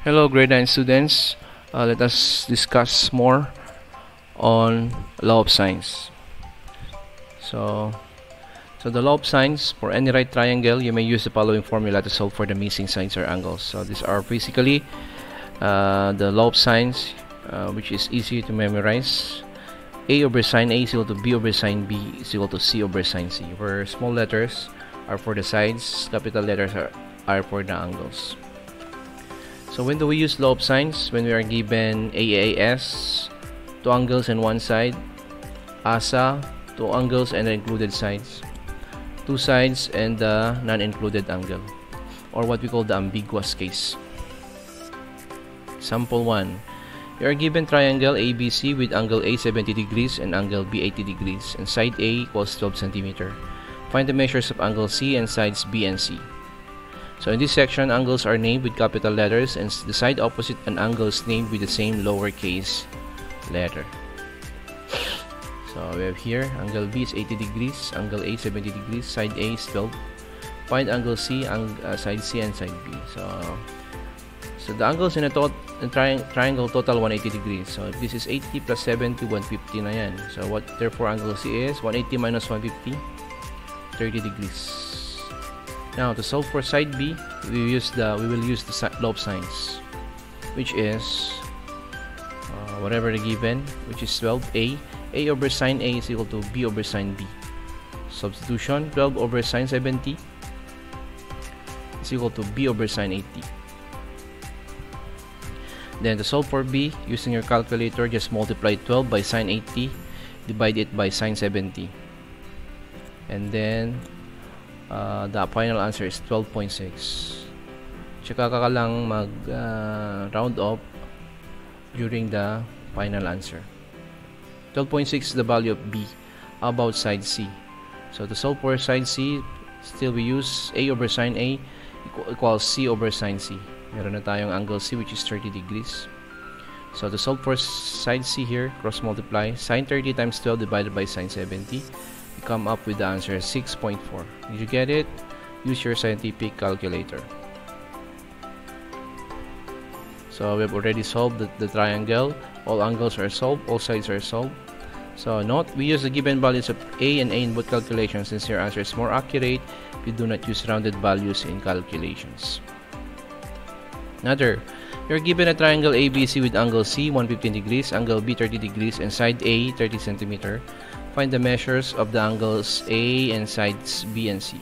Hello grade 9 students, let us discuss more on law of sines. So the law of sines, for any right triangle you may use the following formula to solve for the missing sides or angles. So these are basically the law of sines, which is easy to memorize. A over sine A is equal to B over sine B is equal to C over sine C, where small letters are for the sides, capital letters are for the angles. So when do we use law of sines? When we are given AAS, two angles and one side, ASA, two angles and included sides, two sides and the non-included angle, or what we call the ambiguous case. Example 1. You are given triangle ABC with angle A 70 degrees and angle B 80 degrees, and side A equals 12 cm. Find the measures of angle C and sides B and C. So in this section, angles are named with capital letters, and the side opposite an angle is named with the same lowercase letter. So we have here angle B is 80 degrees, angle A 70 degrees, side A is 12. Find angle C, side C, and side B. So the angles in a triangle total 180 degrees. So this is 80 plus 70, 150 na yan. So therefore angle C is 180 minus 150, 30 degrees. Now to solve for side B, we will use the law of sines, which is whatever the given, which is 12a. A over sine A is equal to B over sine B. Substitution: 12 over sine 70 is equal to B over sine 80. Then to solve for B, using your calculator, just multiply 12 by sine 80, divide it by sine 70, and then the final answer is 12.6. Tsaka ka lang mag round up during the final answer. 12.6 is the value of B. How about side C? So to solve for side C, still we use A over sine A equals C over sine C. Meron na tayong angle C, which is 30 degrees. So to solve for side C here, cross multiply sine 30 times 12 divided by sine 70. Come up with the answer 6.4. Did you get it? Use your scientific calculator. So we have already solved the triangle. All angles are solved, all sides are solved. So note, we use the given values of A and A in both calculations. Since your answer is more accurate, we do not use rounded values in calculations. Another, you're given a triangle ABC with angle C 115 degrees, angle B 30 degrees, and side A 30 cm. Find the measures of the angles A and sides B and C.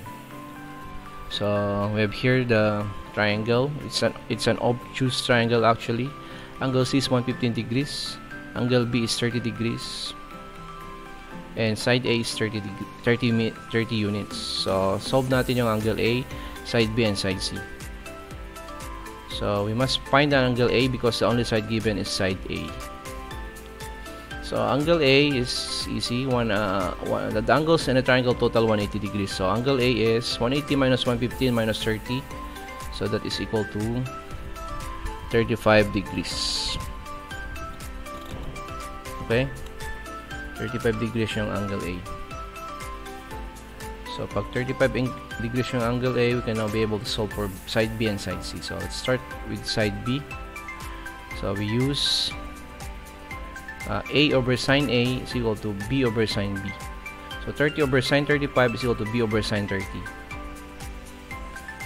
So we have here the triangle. It's an obtuse triangle actually. Angle C is 115 degrees, angle B is 30 degrees, and side A is 30 units. So solve natin yung angle A, side B, and side C. So we must find the angle A because the only side given is side A. So angle A is easy. The angles in a triangle total 180 degrees. So angle A is 180 minus 115 minus 30. So that is equal to 35 degrees. Okay? 35 degrees yung angle A. So pag 35 degrees yung angle A, we can now be able to solve for side B and side C. So let's start with side B. So we use A over sine A is equal to B over sine B. So 30 over sine 35 is equal to B over sine 30.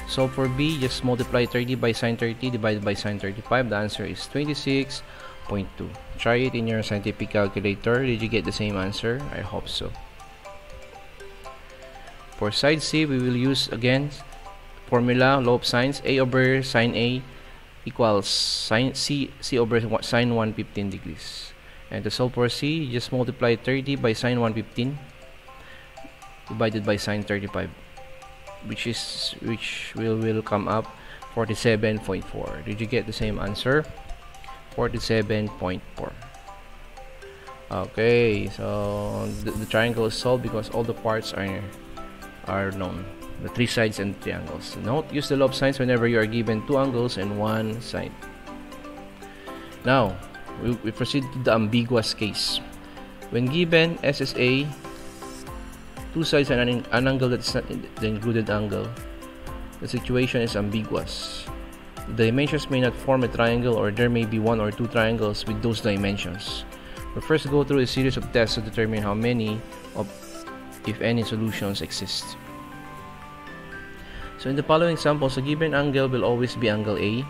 So for B, just multiply 30 by sine 30 divided by sine 35. The answer is 26.2. Try it in your scientific calculator. Did you get the same answer? I hope so. For side C, we will use again formula, law of sines. A over sine A equals sine C over sine 115 degrees. And to solve for C, just multiply 30 by sine 115 divided by sine 35, which will come up 47.4. Did you get the same answer? 47.4. Okay, so the triangle is solved because all the parts are known. The three sides and triangles. Note, use the law of sines whenever you are given two angles and one side. Now we proceed to the ambiguous case. When given SSA, two sides and an angle that is not the included angle, the situation is ambiguous. The dimensions may not form a triangle, or there may be one or two triangles with those dimensions. We'll first go through a series of tests to determine how many of, if any, solutions exist. So in the following examples, a given angle will always be angle A,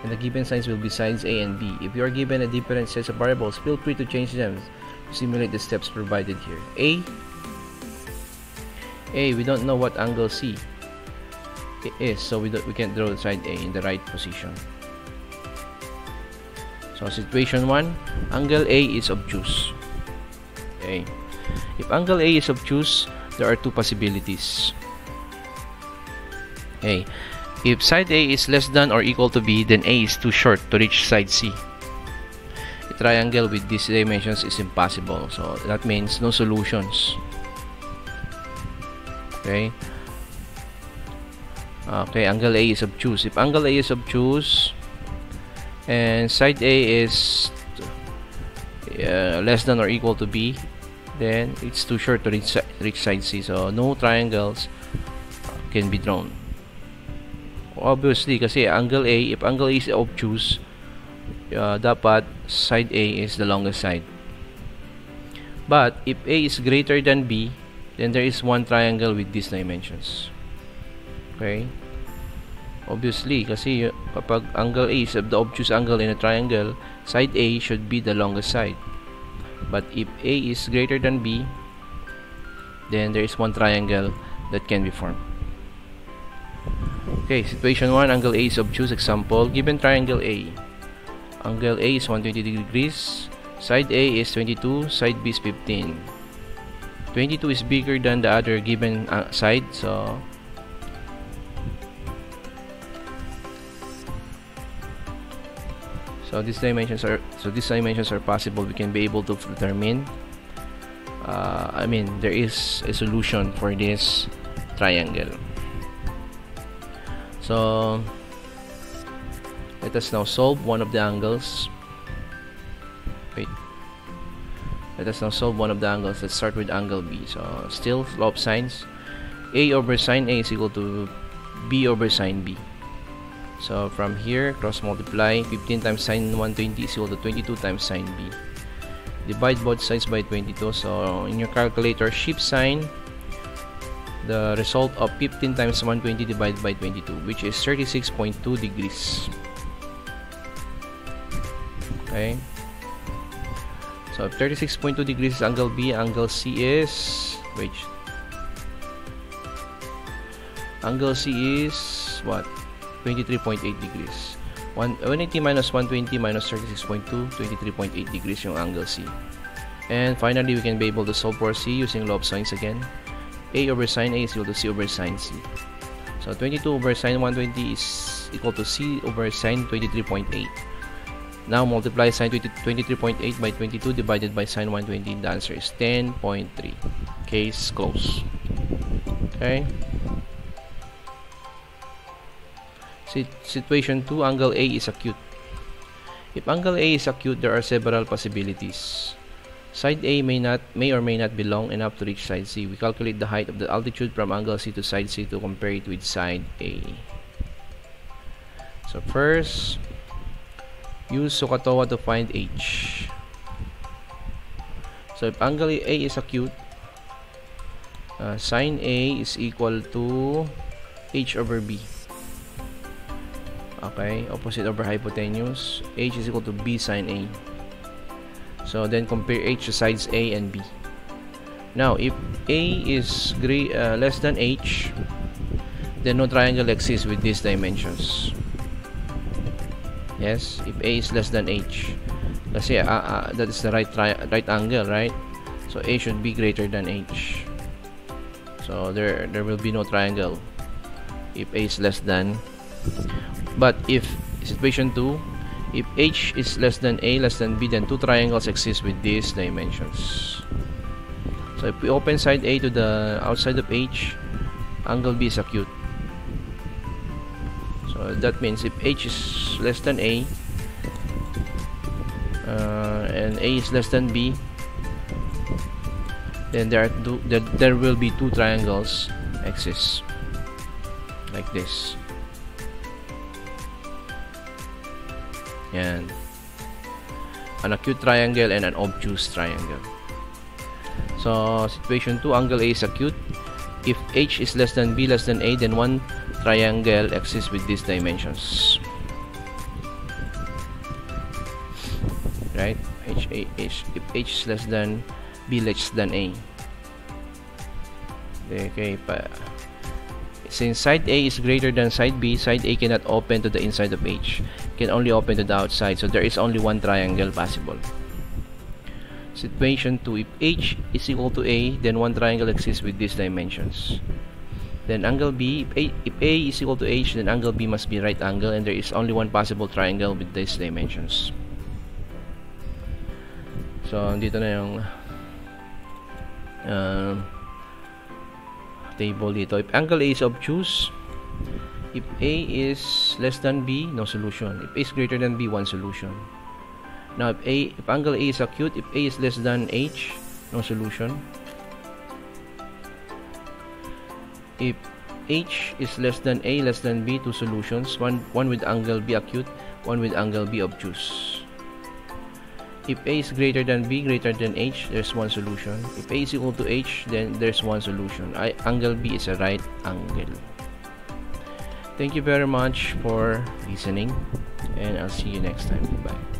and the given sides will be sides A and B. If you are given a different set of variables, feel free to change them to simulate the steps provided here. A, we don't know what angle C is, so we can't draw side A in the right position. So situation 1, angle A is obtuse. Okay. If angle A is obtuse, there are two possibilities. Okay. If side A is less than or equal to B, then A is too short to reach side C. A triangle with these dimensions is impossible, so that means no solutions. Okay. Okay, angle A is obtuse. If angle A is obtuse and side A is less than or equal to B, then it's too short to reach side C, so no triangles can be drawn. Obviously, kasi angle A, if angle A is obtuse, dapat side A is the longest side. But if A is greater than B, then there is one triangle with these dimensions. Okay? Obviously, kasi kapag angle A is the obtuse angle in a triangle, side A should be the longest side. But if A is greater than B, then there is one triangle that can be formed. Okay, situation 1, angle A is obtuse. Example, given triangle A. Angle A is 120 degrees, side A is 22, side B is 15. 22 is bigger than the other given side, so these dimensions are possible. We can be able to determine there is a solution for this triangle. So let us now solve one of the angles. Let us now solve one of the angles. Let's start with angle B. So still law of sines. A over sine A is equal to B over sine B. So from here, cross multiply. 15 times sine 120 is equal to 22 times sine B. Divide both sides by 22. So in your calculator, shift sign the result of 15 times 120 divided by 22, which is 36.2 degrees. Okay. So 36.2 degrees is angle B. Angle C is angle C is what? 23.8 degrees. 180 minus 120 minus 36.2, 23.8 degrees yung angle C. And finally, we can be able to solve for C using law of sines again. A over sine A is equal to C over sine C. So 22 over sine 120 is equal to C over sine 23.8. Now multiply sine 23.8 by 22 divided by sine 120. The answer is 10.3. Case closed. Okay. Situation 2, angle A is acute. If angle A is acute, there are several possibilities. Side A may or may not be long enough to reach side C. We calculate the height of the altitude from angle C to side C to compare it with side A. So first, use SOHCAHTOA to find H. So if angle A is acute, sine A is equal to H over B. Okay, opposite over hypotenuse. H is equal to B sine A. So then compare H to sides A and B. Now if A is less than H, then no triangle exists with these dimensions. Yes, if A is less than H, kasi that is the right angle, right? So A should be greater than H. So there will be no triangle if A is less than. But if situation 2, if H is less than A, less than B, then two triangles exist with these dimensions. So if we open side A to the outside of H, angle B is acute. So that means if H is less than A and A is less than B, then there will be two triangles exist like this. Yan. An acute triangle and an obtuse triangle. So, situation 2, angle A is acute. If H is less than B less than A, then one triangle exists with these dimensions. Right? If H is less than B less than A. Okay, since side A is greater than side B, side A cannot open to the inside of H. It can only open to the outside. So there is only one triangle possible. Situation 2, if H is equal to A, then one triangle exists with these dimensions. Then angle B, if A is equal to H, then angle B must be right angle, and there is only one possible triangle with these dimensions. So, dito na yung table dito. If angle A is obtuse, if A is less than B, no solution. If A is greater than B, one solution. Now, if angle A is acute, if A is less than H, no solution. If H is less than A, less than B, two solutions. One with angle B acute, one with angle B obtuse. If A is greater than B, greater than H, there's one solution. If A is equal to H, then there's one solution. Angle B is a right angle. Thank you very much for listening, and I'll see you next time. Bye.